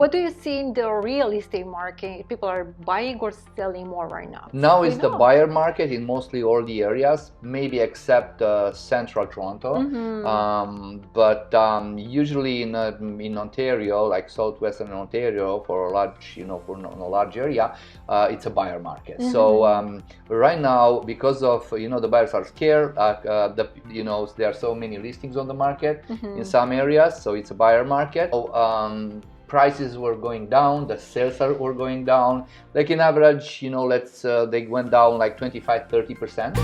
What do you see in the real estate market? People are buying or selling more right now? Now is the buyer market in mostly all the areas, maybe except central Toronto. But usually in Ontario, like southwestern Ontario, for a large, for a large area, it's a buyer market. So right now, because of the buyers are scared, there are so many listings on the market in some areas, so it's a buyer market. So, prices were going down, the sales were going down. Like in average, they went down like 25-30%.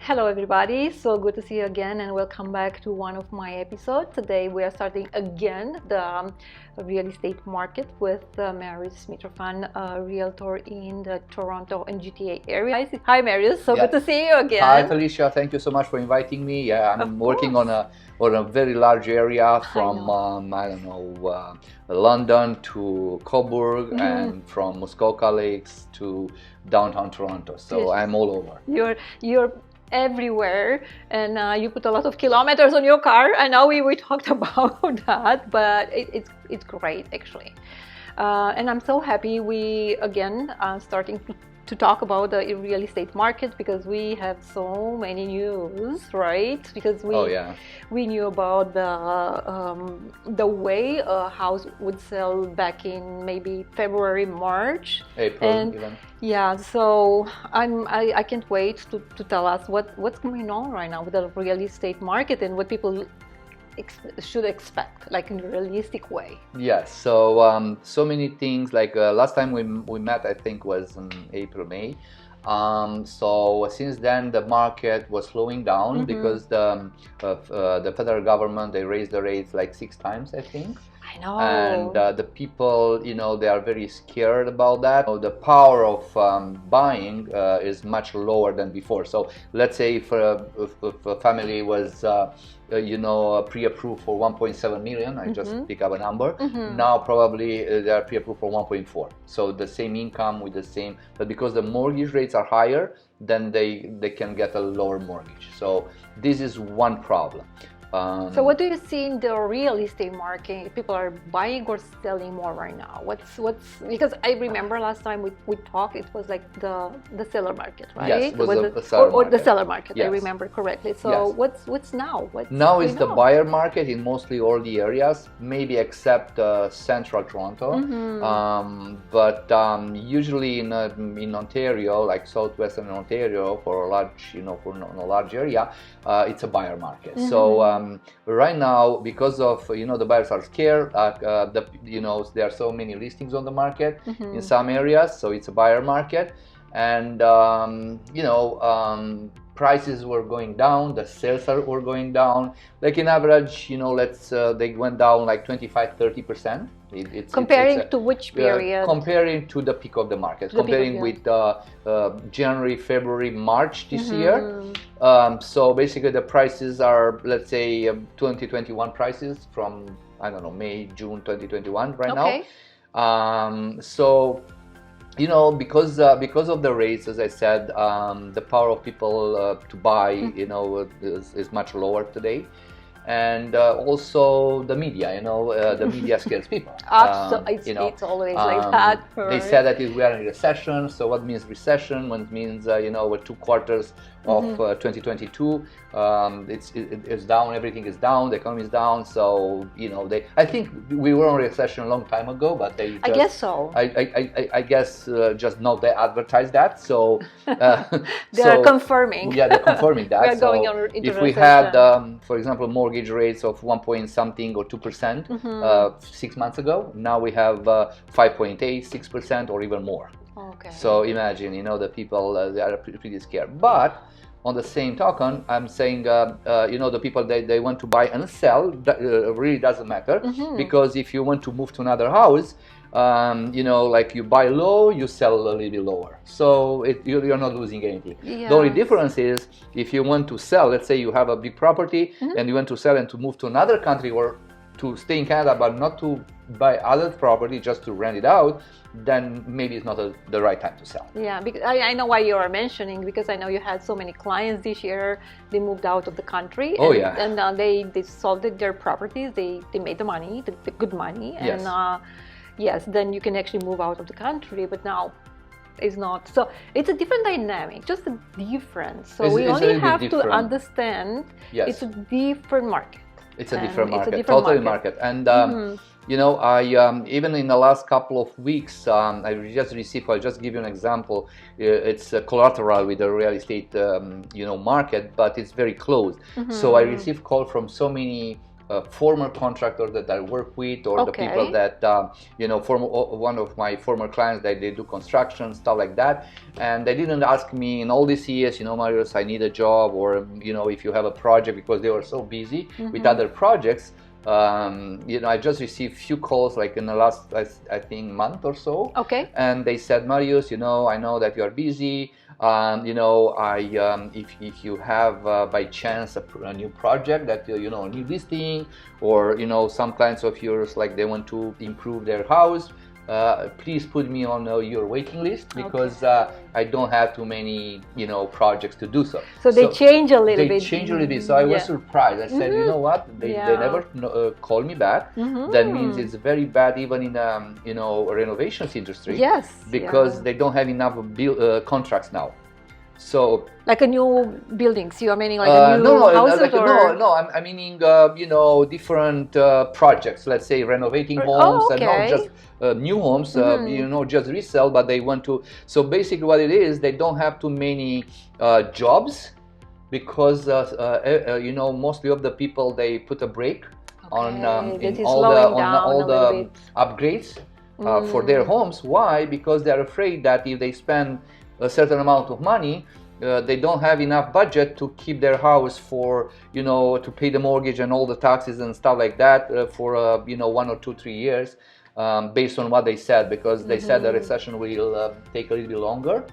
Hello everybody, so good to see you again and welcome back to one of my episodes. Today we are starting again the real estate market with Marius Mitrofan, a realtor in the Toronto and GTA area. Hi Marius, so good to see you again. Hi Felicia, thank you so much for inviting me. Yeah, I'm working on a very large area from London to Cobourg and from Muskoka Lakes to downtown Toronto. So I'm all over. You're everywhere, and you put a lot of kilometers on your car. I know we talked about that, but it's great actually, and I'm so happy we again are starting to talk about the real estate market because we have so many news, right? Because we knew about the way a house would sell back in maybe February, March, April even. Yeah, so I can't wait to tell us what's going on right now with the real estate market and what people should expect, like in a realistic way. Yes, so so many things. Like last time we met, I think was in April, May. So since then the market was slowing down because the federal government, they raised the rates like 6 times, I think. I know. And the people, they are very scared about that. The power of buying is much lower than before. So let's say if a family was pre-approved for 1.7 million, I just pick up a number. Now probably they are pre-approved for 1.4. So the same income with the same, but because the mortgage rates are higher, then they can get a lower mortgage. So this is one problem. So what do you see in the real estate market? People are buying or selling more right now? What's because I remember last time we talked, it was like the seller market, right? Yes, it was the seller market. Or the seller market, yes. I remember correctly. So yes. what's now? Now is the buyer market in mostly all the areas, maybe except central Toronto. But usually in Ontario, like southwestern Ontario, for a large, for a large area, it's a buyer market. So right now, because of the buyers are scared, there are so many listings on the market in some areas, so it's a buyer market, and prices were going down, the sales were going down. Like in average, they went down like 25-30%. Comparing to which period? Comparing to the peak of the market. Comparing with January, February, March this year. So basically the prices are, let's say, 2021 prices from, I don't know, May, June 2021 right now. So because of the rates, as I said, the power of people to buy, is much lower today. And also the media, the media scares people. It's always like that. Right? They said that we are in a recession. So what means recession? What means we're 2 quarters of 2022. It's down. Everything is down. The economy is down. So I think we were in a recession a long time ago, but they just, I guess so. I guess just not they advertise that. So they are confirming. Yeah, they're confirming that. We are going into if we had, for example, mortgage rates of 1 something or 2% 6 months ago, now we have 5.8, 6% or even more. Okay. So imagine, the people they are pretty scared. But on the same token, I'm saying, the people they want to buy and sell, that really doesn't matter, because if you want to move to another house, like you buy low, you sell a little bit lower. So you're not losing anything. Yes. The only difference is if you want to sell, let's say you have a big property and you want to sell and to move to another country or to stay in Canada but not to buy other property, just to rent it out, then maybe it's not the right time to sell. Yeah, because I know why you are mentioning, because I know you had so many clients this year. They moved out of the country. Oh, and, yeah. And they sold their properties. They made the money, the good money. Yes. And yes, then you can actually move out of the country. But now it's not. So it's a different dynamic, just a difference. So we only have to understand it's a different market. It's a different market, it's a different totally market. And you know, I even in the last couple of weeks, I just received. I'll just give you an example. It's collateral with the real estate, you know, market, but it's very close. So I received call from so many former contractors that I work with, or the people that you know, one of my former clients that they do construction, stuff like that, and they didn't ask me in all these years, you know, Marius, I need a job, or you know, if you have a project, because they were so busy with other projects. You know, I just received few calls like in the last, I think, month or so. Okay. And they said, Marius, you know, I know that you are busy. You know, if you have by chance a new project that you know, a new listing, or you know, some clients of yours, like they want to improve their house, please put me on your waiting list, because I don't have too many, you know, projects to do so. So they change a little bit. They change a little bit. So I was surprised. I said, you know what? They never call me back. That means it's very bad, even in you know, renovations industry. Yes. Because they don't have enough contracts now. So like a new buildings, you are meaning like a new houses, like, or I'm meaning you know, different projects. Let's say renovating homes, and not just new homes. You know, just resell, but they want to. So basically, what it is, they don't have too many jobs, because you know, mostly of the people, they put a break on all the upgrades for their homes. Why? Because they're afraid that if they spend a certain amount of money, they don't have enough budget to keep their house for, you know, to pay the mortgage and all the taxes and stuff like that for you know, 1 or 2, 3 years, based on what they said, because they said the recession will take a little bit longer.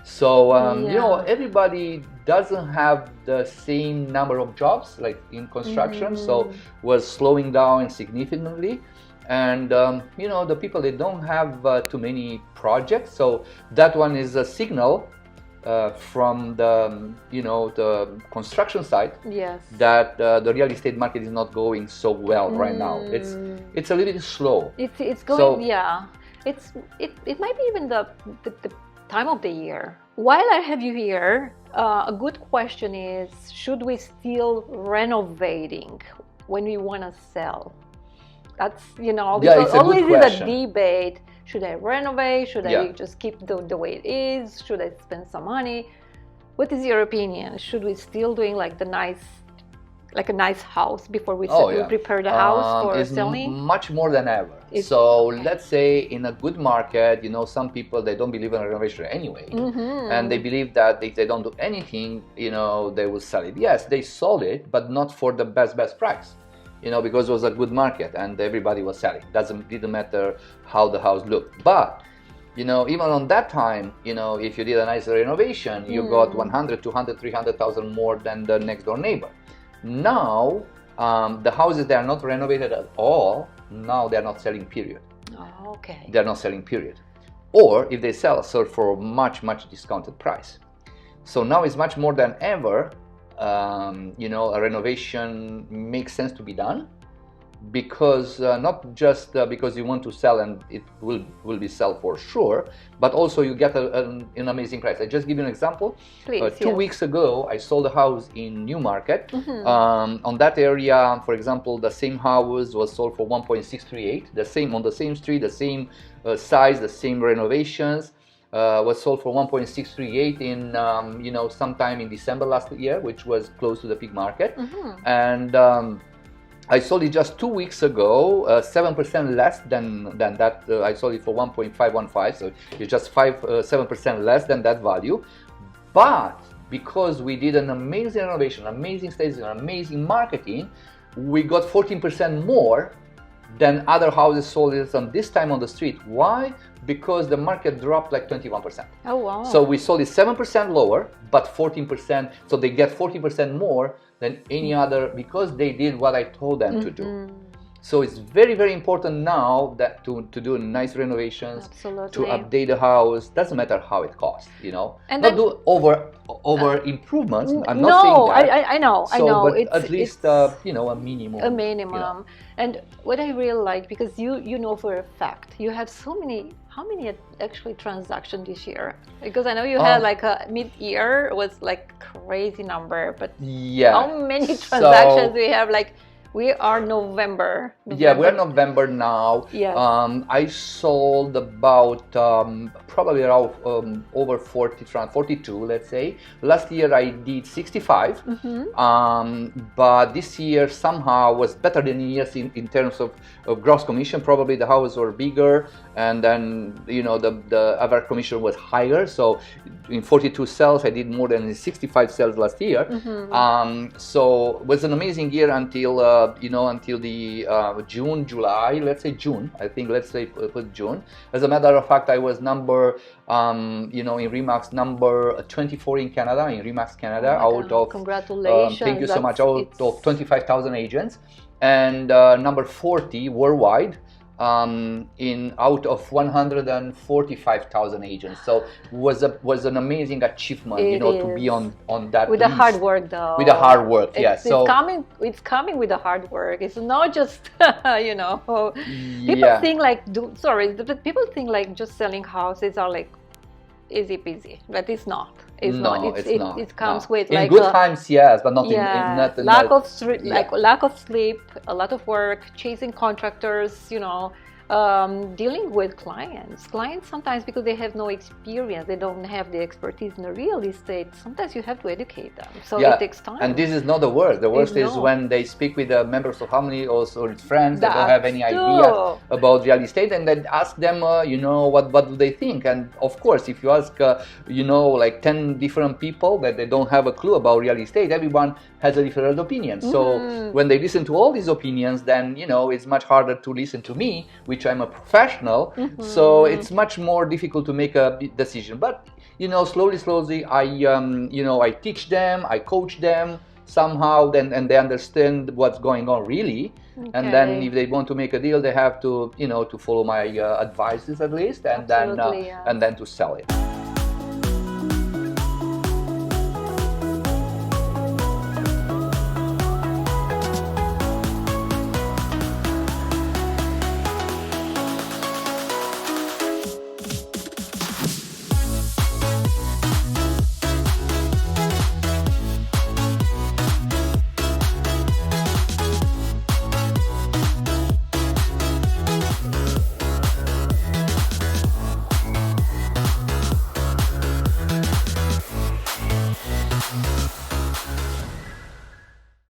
So you know, everybody doesn't have the same number of jobs like in construction, so was slowing down significantly. And you know, the people, they don't have too many projects, so that one is a signal from the, you know, the construction side, that the real estate market is not going so well right now. It's a little bit slow. It's going, it might be even the time of the year. While I have you here, a good question is, should we still renovating when we want to sell? That's, you know, always is a debate. Should I renovate? Should I just keep the way it is? Should I spend some money? What is your opinion? Should we still doing like a nice house before we prepare the house for selling? Much more than ever. So let's say in a good market, you know, some people, they don't believe in renovation anyway, and they believe that if they don't do anything, you know, they will sell it. Yes, they sold it, but not for the best price. You know, because it was a good market and everybody was selling. Didn't matter how the house looked. But, you know, even on that time, you know, if you did a nice renovation, you got 100, 200, 300,000 more than the next door neighbor. Now, the houses that are not renovated at all, now they're not selling, period. Oh, okay. They're not selling, period. Or if they sell for a much discounted price. So now it's much more than ever. You know, a renovation makes sense to be done, because not just because you want to sell and it will be sold for sure, but also you get an amazing price. I just give you an example. Please, 2 weeks ago, I sold a house in Newmarket. On that area, for example, the same house was sold for 1.638. The same on the same street, the same size, the same renovations. Was sold for 1.638 in you know, sometime in December last year, which was close to the peak market. And I sold it just 2 weeks ago, 7% less than that. I sold it for 1.515, so it's just 7% less than that value. But because we did an amazing renovation, amazing staging, amazing marketing, we got 14% more than other houses sold it on this time on the street. Why? Because the market dropped like 21%. Oh, wow. So we sold it 7% lower, but 14%, so they get 40% more than any other, because they did what I told them to do. So it's very, very important now that to do nice renovations, Absolutely. to update the house. Doesn't matter how it costs, you know. And not then, do over improvements. I'm not no, saying that. I know, So, I know. but at least you know, a minimum. A minimum. You know. And what I really like, because you know for a fact, you have so many. How many actually transactions this year? Because I know you had like a mid-year was like crazy number, but yeah. How many transactions we have? Like, we are November. Yeah, we're November now. Yes. I sold about probably around over 42, let's say. Last year I did 65, but this year somehow was better than years in terms of gross commission. Probably the houses were bigger, and then you know the average commission was higher. So in 42 sales, I did more than 65 sales last year. So it was an amazing year until you know, until the June, July, let's say June. I think let's say put June. As a matter of fact, I was number, you know, in Remax number 24 in Canada, in Remax Canada, out of. Congratulations! Thank you so much. Out of 25,000 agents, and number 40 worldwide. Out of 145,000 agents, so was an amazing achievement, you know, to be on that with list. the hard work, though. With the hard work, yeah. So it's coming with the hard work. It's not just you know. People think like people think like just selling houses are like easy peasy, but it's not. It's not. It comes with in like good times, yes, but not in lack of sleep, a lot of work, chasing contractors, you know, dealing with clients sometimes, because they have no experience, they don't have the expertise in the real estate. Sometimes you have to educate them, so it takes time. And this is not the worst. The worst is when they speak with the members of family or friends that don't have any idea about real estate, and then ask them, you know, what do they think. And of course, if you ask you know, like 10 different people that they don't have a clue about real estate, everyone has a different opinion. So when they listen to all these opinions, then you know, it's much harder to listen to me, which I'm a professional. So it's much more difficult to make a decision. But you know, slowly I you know, I teach them, I coach them somehow, and they understand what's going on really. And then if they want to make a deal, they have to, you know, to follow my advices at least, and then to sell it.